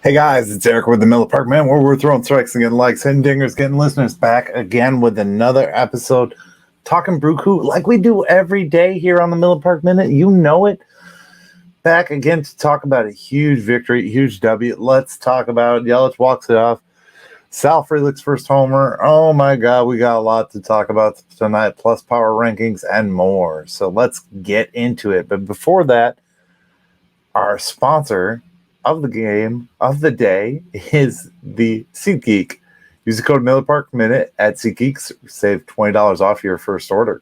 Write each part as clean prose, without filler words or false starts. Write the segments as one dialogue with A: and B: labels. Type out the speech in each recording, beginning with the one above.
A: Hey guys, it's Eric with the Miller Park Man, where we're throwing strikes and getting likes, hitting dingers, getting listeners back again with another episode, talking Brew like we do every day here on the Miller Park Minute. You know it. Back again to talk about a huge victory, huge W. Let's talk about it. Yelich walks it off. Sal Frelick's first homer. Oh my God, we got a lot to talk about tonight, plus power rankings and more. So let's get into it. But before that, our sponsor of the game of the day is the SeatGeek. Use the code MillerParkMinute at SeatGeek. Save $20 off your first order.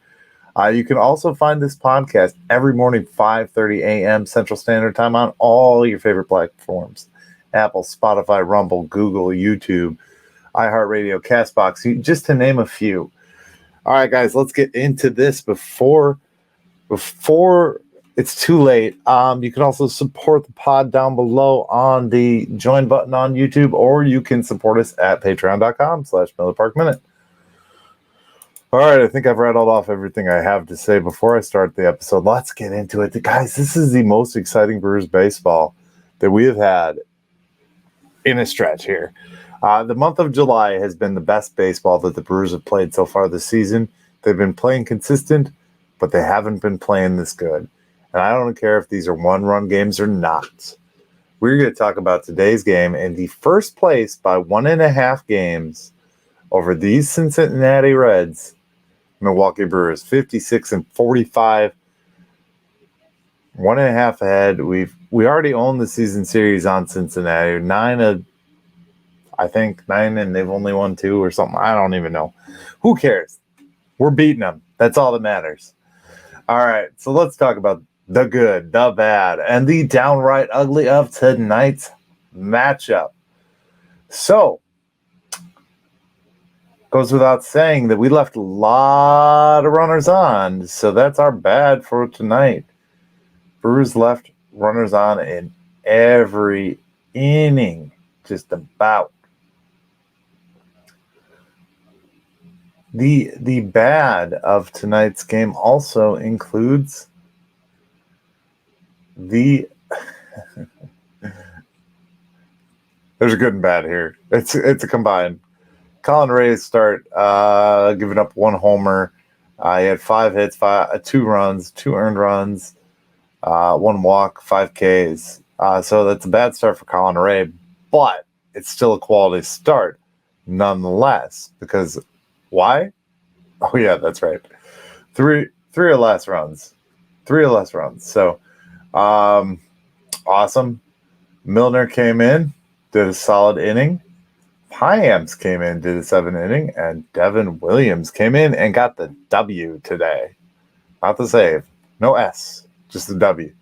A: You can also find this podcast every morning, 5:30 a.m. Central Standard Time on all your favorite platforms. Apple, Spotify, Rumble, Google, YouTube, iHeartRadio, CastBox, just to name a few. All right, guys, let's get into this before it's too late. You can also support the pod down below on the join button on YouTube, or you can support us at patreon.com/MillerParkMinute. All right, I think I've rattled off everything I have to say before I start the episode. Let's get into it. Guys, this is the most exciting Brewers baseball that we have had in a stretch here. The month of July has been the best baseball that the Brewers have played so far this season. They've been playing consistent, but they haven't been playing this good. And I don't care if these are one-run games or not. We're going to talk about today's game in the first place by 1.5 games over these Cincinnati Reds, Milwaukee Brewers, 56-45, 1.5 ahead. We already own the season series on Cincinnati. 9, and they've only won 2 or something. I don't even know. Who cares? We're beating them. That's all that matters. All right, so let's talk about the good, the bad, and the downright ugly of tonight's matchup. So, goes without saying that we left a lot of runners on, so that's our bad for tonight. Brewers left runners on in every inning, just about. The bad of tonight's game also includes there's a good and bad here. It's a combined. Colin Ray's start, giving up 1 homer. He had 5 hits, 2 runs, 2 earned runs, 1 walk, 5 Ks. So that's a bad start for Colin Ray, but it's still a quality start nonetheless. Because why? Oh yeah, that's right. Three or less runs. 3 or less runs. So awesome. Milner came in, did a solid inning. Piams came in, did a 7 inning, and Devin Williams came in and got the W today. Not the save. No S, just the W.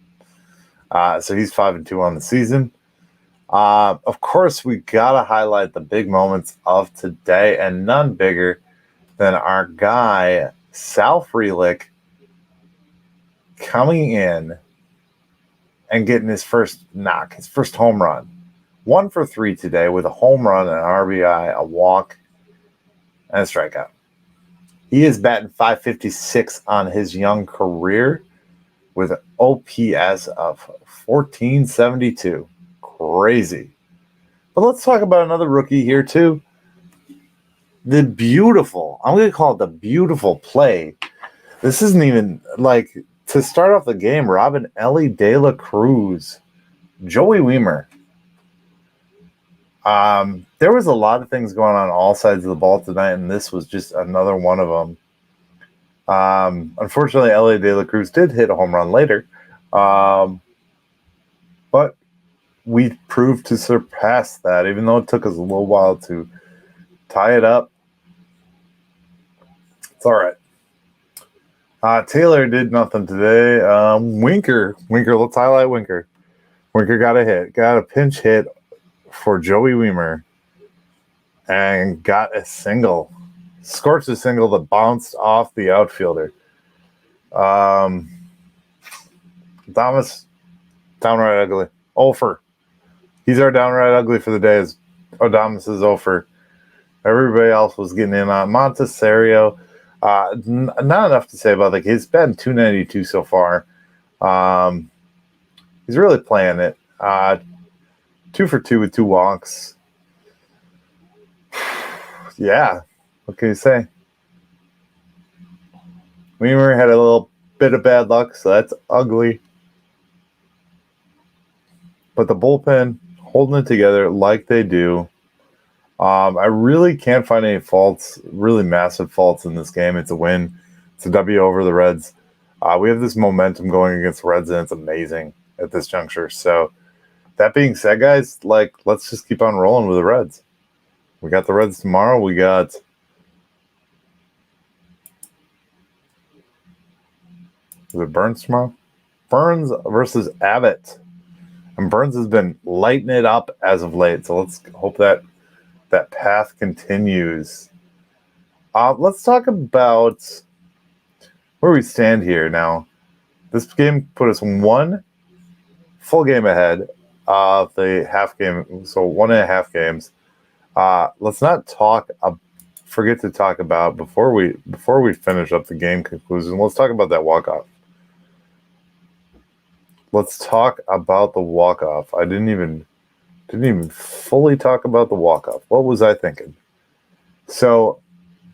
A: So he's 5-2 on the season. Of course, we got to highlight the big moments of today, and none bigger than our guy, Sal Frelick, coming in and getting his first knock, his first home run. 1 for 3 today with a home run, an RBI, a walk, and a strikeout. He is batting .556 on his young career with an OPS of 1472. Crazy. But let's talk about another rookie here too. I'm going to call it the beautiful play. This isn't even like, to start off the game, Robin Ellie De La Cruz, Joey Wiemer. There was a lot of things going on all sides of the ball tonight, and this was just another one of them. Unfortunately, Ellie De La Cruz did hit a home run later, but we proved to surpass that, even though it took us a little while to tie it up. It's all right. Taylor did nothing today. Winker, let's highlight Winker. Winker got a pinch hit for Joey Wiemer and got a single. Scorched a single that bounced off the outfielder. Thomas, downright ugly. Ofer. He's our downright ugly for the day. Adamas is Ofer. Everybody else was getting in on Montessario. Not enough to say about he's been .292 so far. He's really playing it. 2 for 2 with 2 walks. Yeah, what can you say? Weimer had a little bit of bad luck, so that's ugly. But the bullpen holding it together like they do. I really can't find any faults, really massive faults in this game. It's a win. It's a W over the Reds. We have this momentum going against the Reds, and it's amazing at this juncture. So that being said, guys, let's just keep on rolling with the Reds. We got the Reds tomorrow. We got is it Burns tomorrow? Burns versus Abbott. And Burns has been lighting it up as of late. So let's hope that path continues. Let's talk about where we stand here now. This game put us 1 full game ahead of the half game, so 1.5 games. Let's not forget to talk about before we finish up the game conclusion. Let's talk about that walk-off. Let's talk about the walk-off. I didn't even fully talk about the walk-off. What was I thinking? So,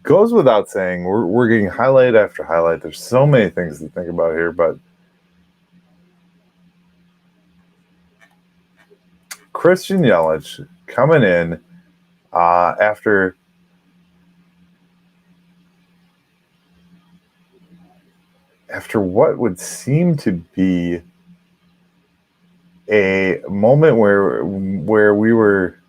A: goes without saying, we're getting highlight after highlight. There's so many things to think about here, but Christian Yelich coming in after what would seem to be a moment where we were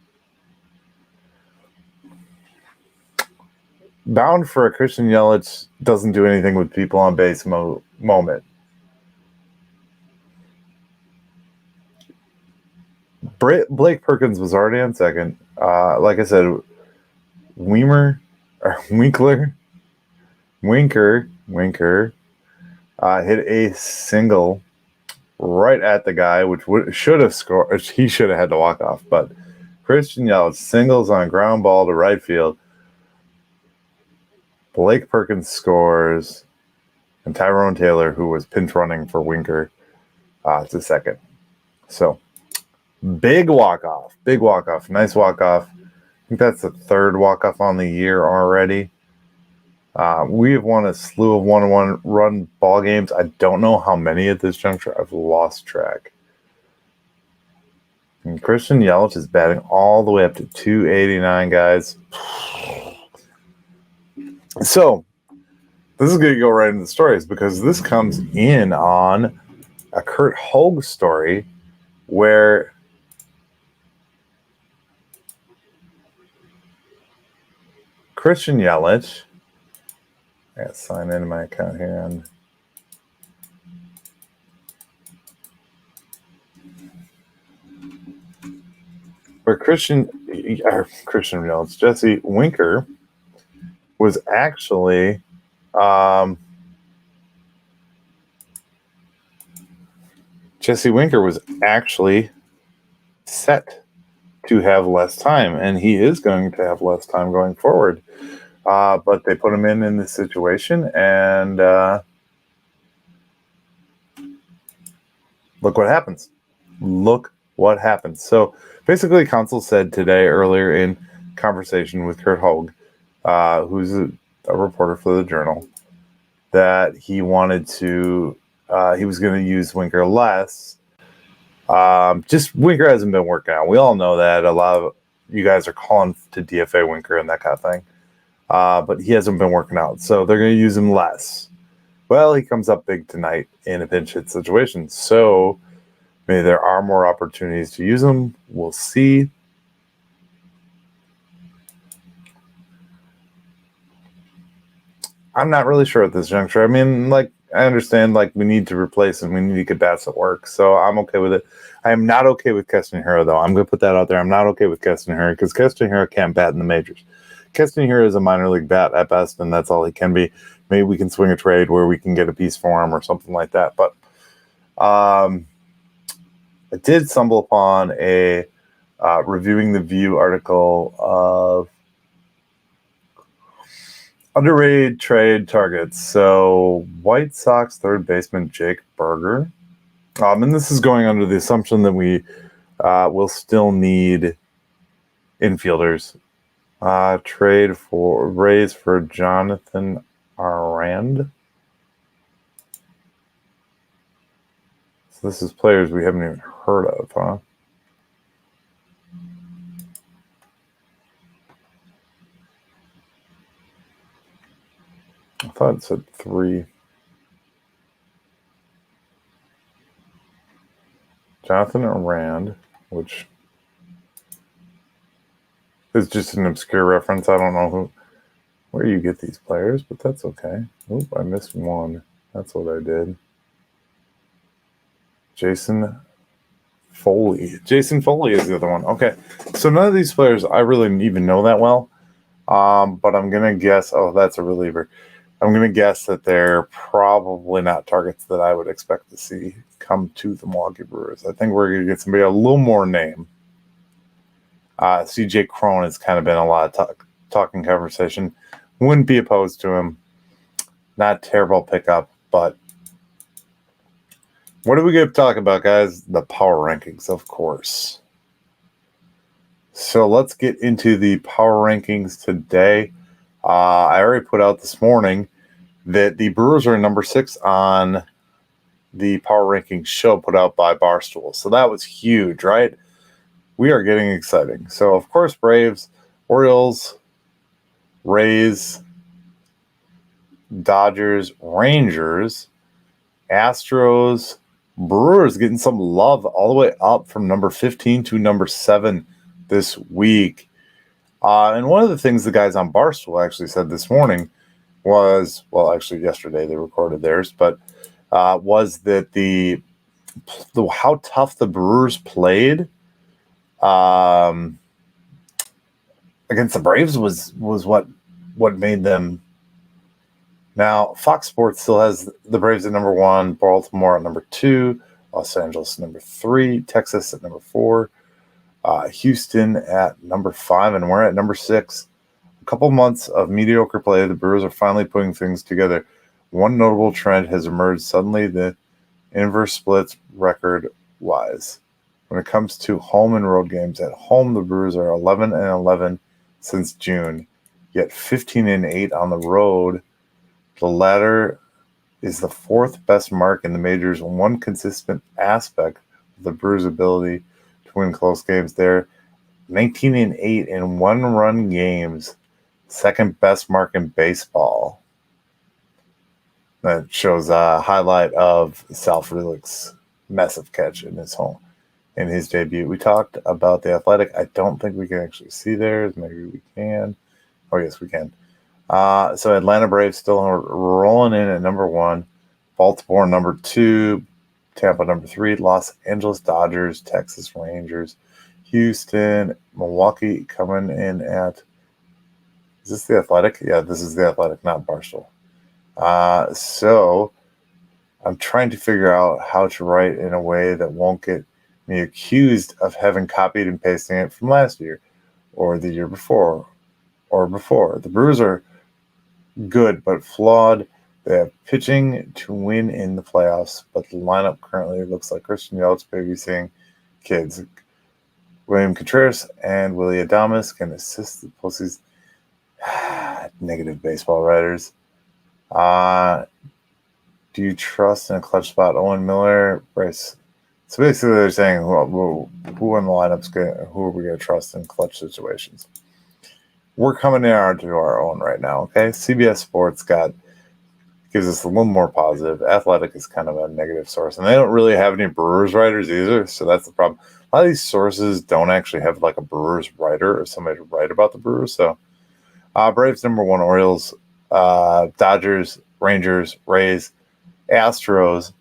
A: bound for a Christian Yelich doesn't do anything with people on base moment. Blake Perkins was already on second. Like I said, Winker hit a single right at the guy, which should have scored. He should have had to walk off. But Christian Yelich singles on ground ball to right field. Blake Perkins scores, and Tyrone Taylor, who was pinch running for Winker, to second. So, big walk-off. Nice walk-off. I think that's the 3rd walk-off on the year already. We have won a slew of 1-1 run ball games. I don't know how many at this juncture. I've lost track. And Christian Yelich is batting all the way up to 289, guys. So, this is going to go right into the stories because this comes in on a Curt Hogg story where Christian Yelich, I got to sign into my account here on where Christian Yelich, Jesse Winker was actually set to have less time, and he is going to have less time going forward. But they put him in this situation, and look what happens. So basically, Counsell said today, earlier in conversation with Curt Hogg, who's a reporter for the Journal, that he wanted to, he was going to use Winker less. Just Winker hasn't been working out. We all know that. A lot of you guys are calling to DFA Winker and that kind of thing. But he hasn't been working out, so they're going to use him less. Well, he comes up big tonight in a pinch hit situation, so maybe there are more opportunities to use him. We'll see. I'm not really sure at this juncture. I mean, I understand, we need to replace him. We need to get bats at work, so I'm okay with it. I am not okay with Castanheira, though. I'm going to put that out there. I'm not okay with Castanheira because Castanheira can't bat in the majors. Castanheira is a minor league bat at best, and that's all he can be. Maybe we can swing a trade where we can get a piece for him or something like that. But I did stumble upon a Reviewing the View article of underrated trade targets. So White Sox third baseman Jake Burger. And this is going under the assumption that we We'll still need infielders. Trade for Rays for Jonathan Arand. So this is players we haven't even heard of, huh? I thought it said 3. Jonathan Arand, which is just an obscure reference. I don't know where you get these players, but that's okay. Oop, I missed one. That's what I did. Jason Foley. Jason Foley is the other one. Okay. So none of these players I really even know that well. But I'm going to guess, that's a reliever. I'm going to guess that they're probably not targets that I would expect to see come to the Milwaukee Brewers. I think we're going to get somebody a little more name. CJ Cron has kind of been a lot of talking conversation. Wouldn't be opposed to him. Not terrible pickup, but what do we get to talk about, guys? The power rankings, of course. So let's get into the power rankings today. I already put out this morning that the Brewers are number 6 on the power rankings show put out by Barstool. So that was huge, right? We are getting exciting. So, of course, Braves, Orioles, Rays, Dodgers, Rangers, Astros, Brewers getting some love all the way up from number 15 to number 7 this week. And one of the things the guys on Barstool actually said this morning was, well, actually yesterday they recorded theirs, but was that the how tough the Brewers played against the Braves was what made them. Now, Fox Sports still has the Braves at number 1, Baltimore at number 2, Los Angeles number 3, Texas at number 4, Houston at number 5, and we're at number 6. A couple months of mediocre play, the Brewers are finally putting things together. One notable trend has emerged suddenly, the inverse splits record-wise. When it comes to home and road games, at home the Brewers are 11-11 since June, yet 15-8 on the road. The latter is the 4th best mark in the majors. One consistent aspect of the Brewers' ability to win close games. They're 19-8 in one-run games, 2nd best mark in baseball. That shows a highlight of Sal Frelick's massive catch in his debut. We talked about the Athletic. I don't think we can actually see theirs. Maybe we can. Oh, yes, we can. So Atlanta Braves still rolling in at number 1, Baltimore number 2, Tampa number 3, Los Angeles Dodgers, Texas Rangers, Houston, Milwaukee coming in at, is this the Athletic? Yeah, this is the Athletic, not Barstool. So I'm trying to figure out how to write in a way that won't get me accused of having copied and pasting it from last year or the year before or before. The Brewers are good but flawed. They have pitching to win in the playoffs, but the lineup currently looks like Christian Yelich babysitting kids. William Contreras and Willie Adames can assist the postseason. Negative baseball writers. Do you trust in a clutch spot? Owen Miller, Bryce. So basically, they're saying who in the lineup's who are we going to trust in clutch situations? We're coming to our own right now, okay? CBS Sports gives us a little more positive. Athletic is kind of a negative source, and they don't really have any Brewers writers either, so that's the problem. A lot of these sources don't actually have like a Brewers writer or somebody to write about the Brewers. So Braves number 1, Orioles, Dodgers, Rangers, Rays, Astros,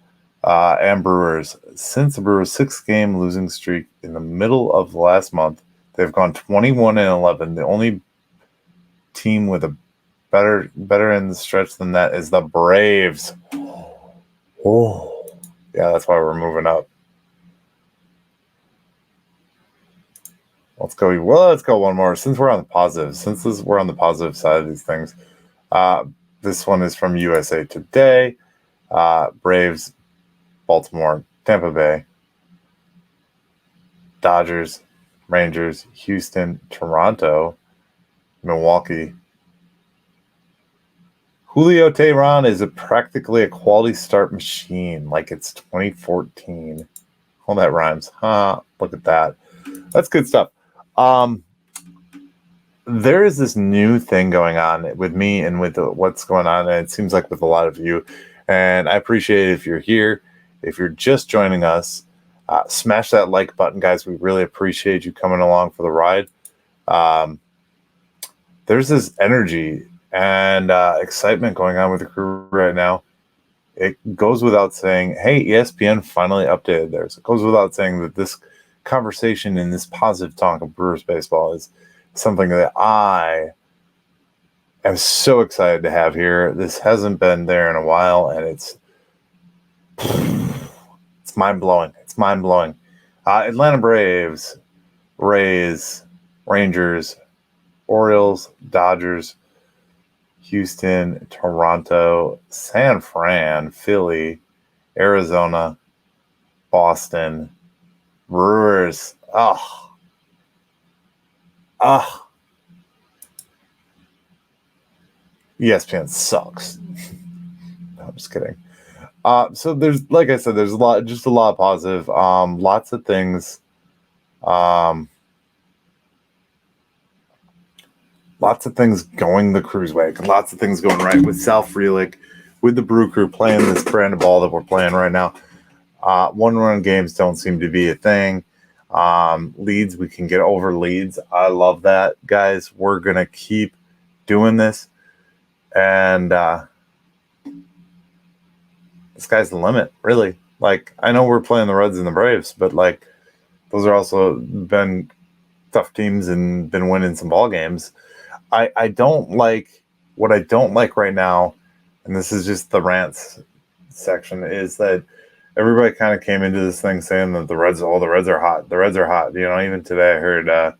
A: and Brewers. Since the Brewers' 6-game losing streak in the middle of the last month, they've gone 21-11. The only team with a better in the stretch than that is the Braves. Oh, yeah, that's why we're moving up. Let's go one more. Since we're on the positive, we're on the positive side of these things. This one is from USA Today. Braves, Baltimore, Tampa Bay, Dodgers, Rangers, Houston, Toronto, Milwaukee. Julio Teheran is practically a quality start machine, like it's 2014. Oh, that rhymes. Huh? Look at that. That's good stuff. There is this new thing going on with me and with what's going on, and it seems like with a lot of you. And I appreciate it if you're here. If you're just joining us, smash that like button, guys. We really appreciate you coming along for the ride. There's this energy and excitement going on with the crew right now. It goes without saying, hey, ESPN finally updated theirs. It goes without saying that this conversation and this positive talk of Brewers baseball is something that I am so excited to have here. This hasn't been there in a while, and it's mind-blowing. It's mind-blowing. Atlanta Braves, Rays, Rangers, Orioles, Dodgers, Houston, Toronto, San Fran, Philly, Arizona, Boston, Brewers. ESPN sucks. No, I'm just kidding. So there's, like I said, there's a lot of positive, lots of things, lots of things going the Crew's way, lots of things going right with Sal Frelick, with the Brew Crew playing this brand of ball that we're playing right now. One-run games don't seem to be a thing. Leads, we can get over leads. I love that, guys. We're gonna keep doing this, and the sky's the limit, really. Like, I know we're playing the Reds and the Braves, but like, those are also been tough teams and been winning some ball games. I don't like, what I don't like right now, and this is just the rants section, is that everybody kind of came into this thing saying that the Reds are hot. The Reds are hot. You know, even today I heard our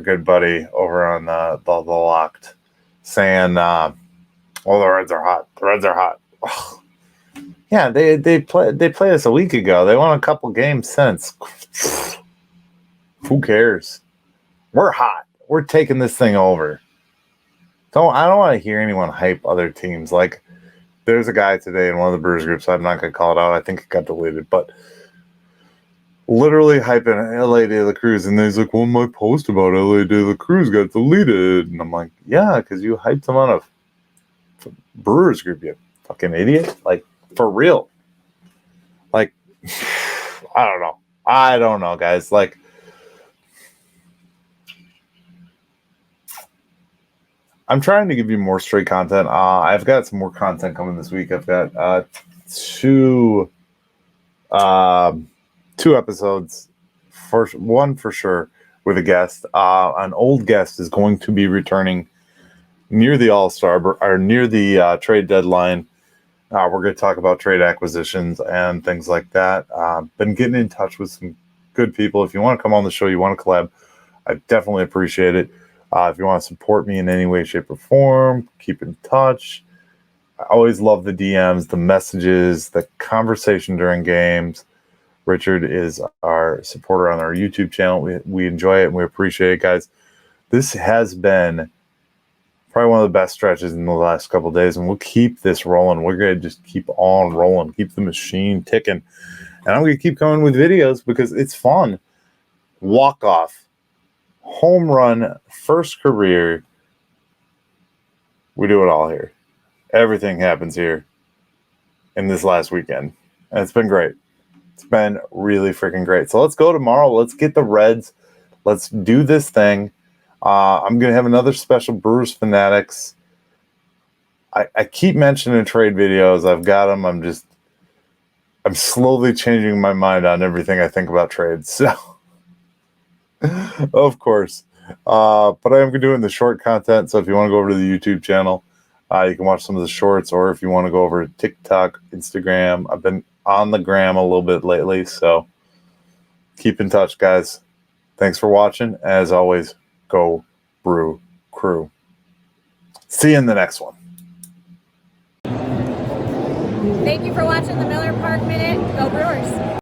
A: good buddy over on the Locked saying, the Reds are hot. The Reds are hot. Ugh. Yeah, they played us a week ago. They won a couple games since. Who cares? We're hot. We're taking this thing over. I don't want to hear anyone hype other teams. Like, there's a guy today in one of the Brewers groups. I'm not going to call it out. I think it got deleted, but literally hyping LA De La Cruz, and he's like, "Well, my post about LA De La Cruz got deleted," and I'm like, "Yeah, because you hyped him on a Brewers group, you fucking idiot! Like, for real? Like, I don't know, guys. Like." I'm trying to give you more straight content. I've got some more content coming this week. I've got two episodes. One for sure with a guest. An old guest is going to be returning near the All-Star or near the trade deadline. We're going to talk about trade acquisitions and things like that. Been getting in touch with some good people. If you want to come on the show, you want to collab, I definitely appreciate it. If you want to support me in any way, shape, or form, keep in touch. I always love the DMs, the messages, the conversation during games. Richard is our supporter on our YouTube channel. We enjoy it and we appreciate it, guys. This has been probably one of the best stretches in the last couple of days, and we'll keep this rolling. We're going to just keep on rolling, keep the machine ticking. And I'm going to keep coming with videos because it's fun. WalkOFf. Home run, first career. We do it all here. Everything happens here in this last weekend. And it's been great. It's been really freaking great. So let's go tomorrow. Let's get the Reds. Let's do this thing. I'm going to have another special Brewers Fanatics. I keep mentioning trade videos. I've got them. I'm slowly changing my mind on everything I think about trades. So. Of course. But I am doing the short content, so if you want to go over to the YouTube channel, you can watch some of the shorts, or if you want to go over to TikTok, Instagram. I've been on the gram a little bit lately, so keep in touch, guys. Thanks for watching. As always, go Brew Crew. See you in the next one.
B: Thank you for watching the Miller Park Minute. Go Brewers!